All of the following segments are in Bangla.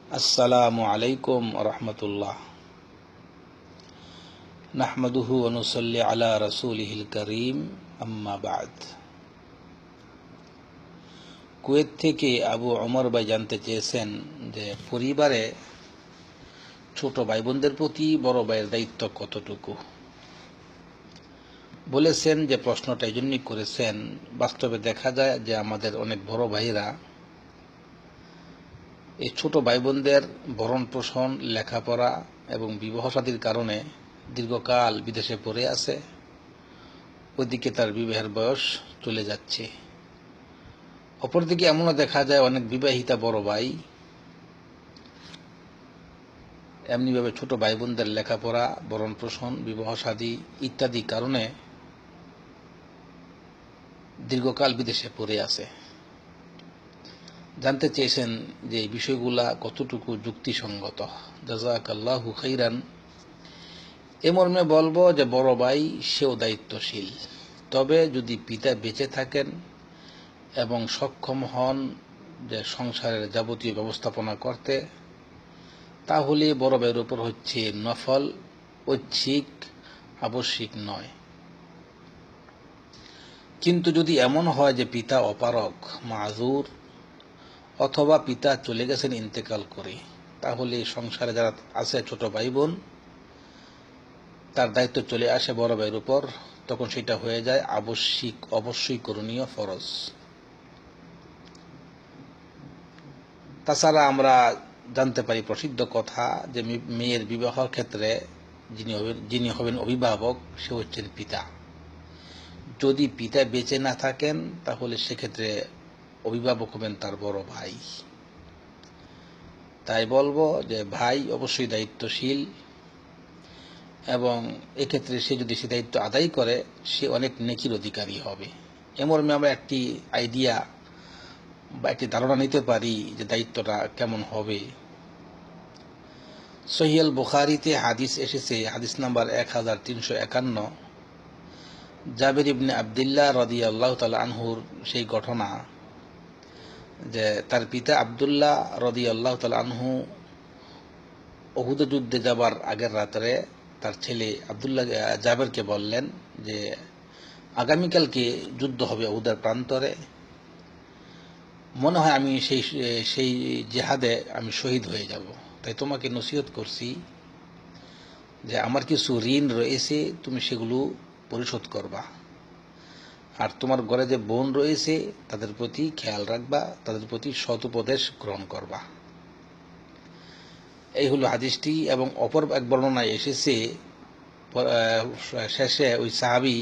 আসসালামু আলাইকুম রহমতুল্লাহ। নাহমাদুহু ওয়া নুসাল্লি আলা রাসূলিহিল কারীম, আম্মা বা'দ। কুয়েত থেকে আবু ওমর ভাই জানতে চেয়েছেন যে পরিবারে ছোট ভাই বোনদের প্রতি বড় ভাইয়ের দায়িত্ব কতটুকু। বলেছেন যে প্রশ্নটা এই জন্যই করেছেন, বাস্তবে দেখা যায় যে আমাদের অনেক বড় ভাইরা এই ছোট ভাই বোনদের ভরণ পোষণ, লেখাপড়া এবং বিবাহ শাদীর কারণে দীর্ঘকাল বিদেশে পড়ে আছে। ওইদিকে তার বিবাহের বয়স চলে যাচ্ছে। অপরদিকে এমনও দেখা যায় অনেক বিবাহিতা বড় ভাই এমনিভাবে ছোট ভাই বোনদের লেখাপড়া, ভরণ পোষণ, বিবাহ শাদী ইত্যাদি কারণে দীর্ঘকাল বিদেশে পড়ে আছে। জানতে চেয়েছেন যে এই বিষয়গুলা কতটুকু যুক্তিসঙ্গত। জাযাকাল্লাহু খাইরান। এ মর্মে বলবো যে বড় ভাই সেও দায়িত্বশীল, তবে যদি পিতা বেঁচে থাকেন এবং সক্ষম হন যে সংসারের যাবতীয় ব্যবস্থাপনা করতে, তাহলে বড় ভাইয়ের উপর হচ্ছে নফল, ঐচ্ছিক, আবশ্যিক নয়। কিন্তু যদি এমন হয় যে পিতা অপারগ, মাযুর, অথবা পিতা চলে গেছেন ইন্তেকাল করে, তাহলে সংসারে যারা আছে ছোট ভাই বোন, তার দায়িত্ব চলে আসে বড় ভাইয়ের উপর। তখন সেটা হয়ে যায় আবশ্যিক, অবশ্যই করণীয় ফরজ। তাছাড়া আমরা জানতে পারি প্রসিদ্ধ কথা যে মেয়ের বিবাহের ক্ষেত্রে যিনি হবেন অভিভাবক, সে হচ্ছেন পিতা। যদি পিতা বেঁচে না থাকেন তাহলে সেক্ষেত্রে অভিভাবক হবেন তার বড় ভাই। তাই বলবো যে ভাই অবশ্যই দায়িত্বশীল, এবং এক্ষেত্রে সে যদি সে দায়িত্ব আদায় করে সে অনেক নেকির অধিকারী হবে। এ মর্মে আমরা একটি আইডিয়া বা একটি ধারণা নিতে পারি যে দায়িত্বটা কেমন হবে। সহিহ বুখারীতে হাদিস এসেছে, হাদিস নাম্বার 1351, জাবির ইবনে আব্দুল্লাহ রাদিয়াল্লাহু তাআলা আনহুর সেই ঘটনা যে তার পিতা আব্দুল্লাহ রাদিয়াল্লাহু তাআলা আনহু উহুদ যুদ্ধে যাবার আগের রাতে তার ছেলে আব্দুল্লাহ জাবেরকে বললেন যে আগামীকালকে যুদ্ধ হবে উহুদের প্রান্তরে, মনে হয় আমি সেই জিহাদে আমি শহীদ হয়ে যাব, তাই তোমাকে নসিহত করছি যে আমার কিছু ঋণ রয়েছে, তুমি সেগুলো পরিশোধ করবা, আর তোমার ঘরে যে বোন রয়েছে তাদের প্রতি খেয়াল রাখবা, তাদের প্রতি সৎ উপদেশ গ্রহণ করবা। এই হলো হাদিসটি। এবং অপর এক বর্ণনায় এসেছে শেষে ওই সাহাবী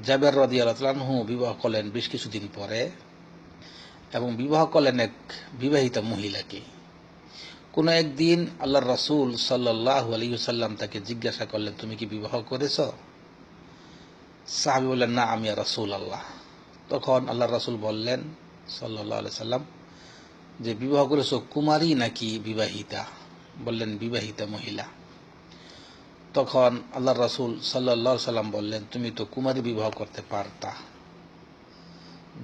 জাবের রাদিয়াল্লাহু তাআলা আনহু বিবাহ করলেন বেশ কিছুদিন পরে, এবং বিবাহ করলেন এক বিবাহিতা মহিলাকে। কোনো একদিন আল্লাহর রাসূল সাল্লাল্লাহু আলাইহি ওয়াসাল্লাম তাকে জিজ্ঞাসা করলেন, তুমি কি বিবাহ করেছ? সাহাবী বললেন, না আমি রাসূলুল্লাহ। তখন আল্লাহর রাসূল বললেন সাল্লাল্লাহু আলাইহি ওয়াসাল্লাম যে বিবাহ করেছ কুমারী নাকি বিবাহিতা? বললেন বিবাহিতা মহিলা। তখন আল্লাহর রাসূল সাল্লাল্লাহু আলাইহি ওয়াসাল্লাম বললেন, তুমি তো কুমারী বিবাহ করতে পারতা।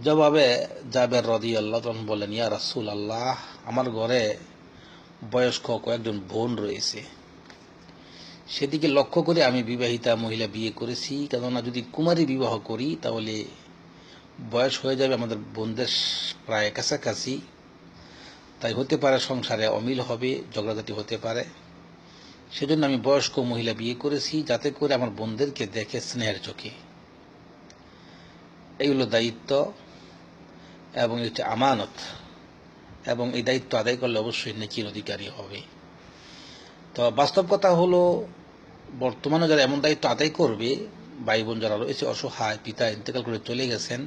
জবাবে জাবের রাদিয়াল্লাহু তাআলা বললেন, ইয়া রাসূলুল্লাহ, আমার ঘরে বয়স্ক কয়েকজন বোন রয়েছে, সেদিকে লক্ষ্য করে আমি বিবাহিতা মহিলা বিয়ে করেছি। কেননা যদি কুমারী বিবাহ করি তাহলে বয়স হয়ে যাবে আমাদের বোনদের প্রায় কাছাকাছি, তাই হতে পারে সংসারে অমিল হবে, ঝগড়াঝাটি হতে পারে। সেজন্য আমি বয়স্ক মহিলা বিয়ে করেছি, যাতে করে আমার বোনদেরকে দেখে স্নেহের চোখে। এইগুলো দায়িত্ব এবং এটি আমানত, এবং এই দায়িত্ব আদায় করলে অবশ্যই নেকির অধিকারী হবে। তো বাস্তব কথা হলো, বর্তমানে যারা এমন দায়িত্ব আদায় করবে, ভাই বোন যারা রয়েছে অসহায়, পিতা ইন্তেকাল করে চলে গেছেন,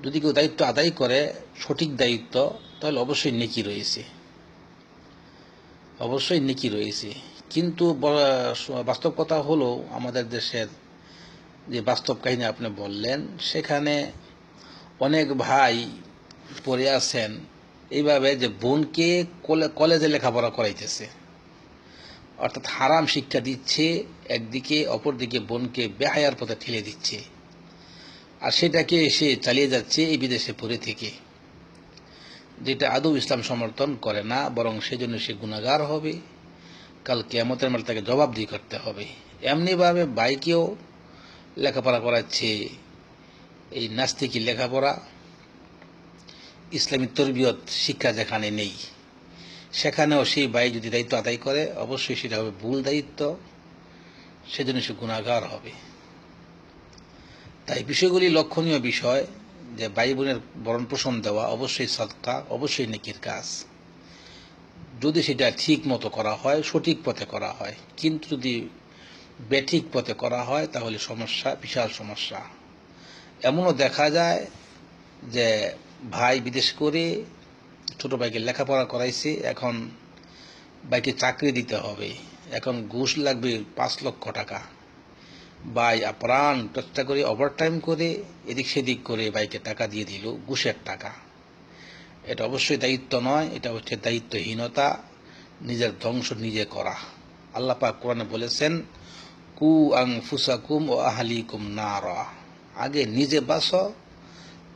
যদি কেউ দায়িত্ব আদায় করে সঠিক দায়িত্ব, তাহলে অবশ্যই নেকি রয়েছে, অবশ্যই নেকি রয়েছে। কিন্তু বাস্তব কথা হলো, আমাদের দেশের যে বাস্তব কাহিনী আপনি বললেন, সেখানে অনেক ভাই পড়ে আছেন এইভাবে যে বোনকে কলেজে লেখাপড়া করাইতেছে, অর্থাৎ হারাম শিক্ষা দিচ্ছে একদিকে, অপরদিকে বোনকে বেহায়ার পথে ঠেলে দিচ্ছে, আর সেটাকে সে চালিয়ে যাচ্ছে এই বিদেশে পড়ে থেকে। যেটা আদৌ ইসলাম সমর্থন করে না, বরং সেজন্য সে গুনাহগার হবে। কাল কিয়ামতের মাঠে তাকে জবাবদিহি করতে হবে। এমনিভাবে ভাইকেও লেখাপড়া করাচ্ছে এই নাস্তিকি লেখাপড়া, ইসলামী তরবিয়ত শিক্ষা যেখানে নেই, সেখানেও সেই ভাই যদি দায়িত্ব আদায় করে, অবশ্যই সেটা হবে ভুল দায়িত্ব, সেজন্য সে গুনাহগার হবে। তাই বিষয়গুলি লক্ষণীয় বিষয় যে ভাই বোনের ভরণ পোষণ দেওয়া অবশ্যই সদকা, অবশ্যই নেকির কাজ, যদি সেটা ঠিক মতো করা হয়, সঠিক পথে করা হয়। কিন্তু যদি বেঠিক পথে করা হয় তাহলে সমস্যা, বিশাল সমস্যা। এমনও দেখা যায় যে ভাই বিদেশ করে ছোট ভাইকে লেখাপড়া করাইছে, এখন ভাইকে চাকরি দিতে হবে, এখন ঘুষ লাগবে 5 লক্ষ টাকা। ভাই আপ্রাণ চেষ্টা করে ওভারটাইম করে এদিক সেদিক করে ভাইকে টাকা দিয়ে দিল, ঘুষের টাকা। এটা অবশ্যই দায়িত্ব নয়, এটা হচ্ছে দায়িত্বহীনতা, নিজের ধ্বংস নিজে করা। আল্লাহ পাক কোরআনে বলেছেন, কু আনফুসাকুম ও আহলিকুম নারা, আগে নিজে বাঁচো,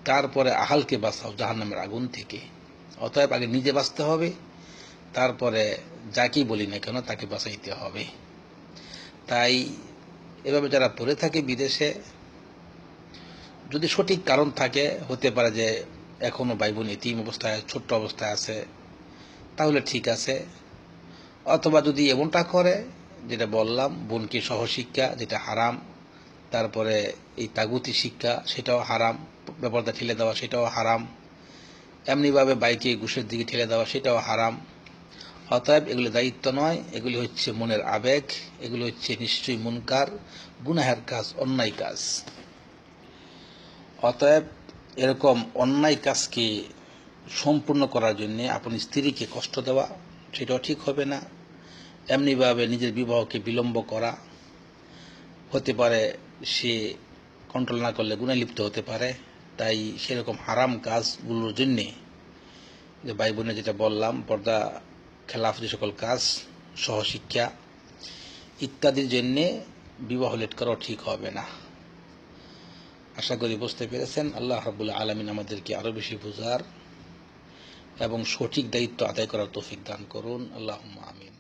তারপরে আহালকে বাঁচাও জাহান্নামের আগুন থেকে। অতএব আগে নিজে বাঁচতে হবে, তারপরে যাকেই বলি না কেন তাকে বাঁচাইতে হবে। তাই এভাবে যারা পড়ে থাকে বিদেশে, যদি সঠিক কারণ থাকে, হতে পারে যে এখনো ভাই বোন এতিম অবস্থায়, ছোট্ট অবস্থায় আছে, তাহলে ঠিক আছে। অথবা যদি এমনটা করে, যেটা বললাম, বোনকে সহশিক্ষা, যেটা হারাম, তারপরে এই তাগুতি শিক্ষা, সেটাও হারাম, ব্যাপারটা ঠেলে দেওয়া, সেটাও হারাম, এমনিভাবে বাইকে ঘুষের দিকে ঠেলে দেওয়া, সেটাও হারাম। অতএব এগুলি দায়িত্ব নয়, এগুলি হচ্ছে মনের আবেগ, এগুলি হচ্ছে নিশ্চয়ই মুনকার, গুনাহের কাজ, অন্যায় কাজ। অতএব এরকম অন্যায় কাজকে সম্পূর্ণ করার জন্য আপনি স্ত্রীকে কষ্ট দেওয়া, সেটাও ঠিক হবে না। এমনিভাবে নিজের বিবাহকে বিলম্ব করা, হতে পারে সে কন্ট্রোল না করলে গুনাহে লিপ্ত হতে পারে। তাই সেরকম হারাম কাজগুলোর জন্যে, যে ভাই বোনের যেটা বললাম, পর্দা খেলাফ যে সকল কাজ, সহশিক্ষা ইত্যাদির জন্যে বিবাহ লেট করাও ঠিক হবে না। আশা করি বুঝতে পেরেছেন। আল্লাহ রাব্বুল আলামিন আমাদেরকে আরো বেশি বুঝার এবং সঠিক দায়িত্ব আদায় করার তৌফিক দান করুন। আল্লাহুম্মা আমিন।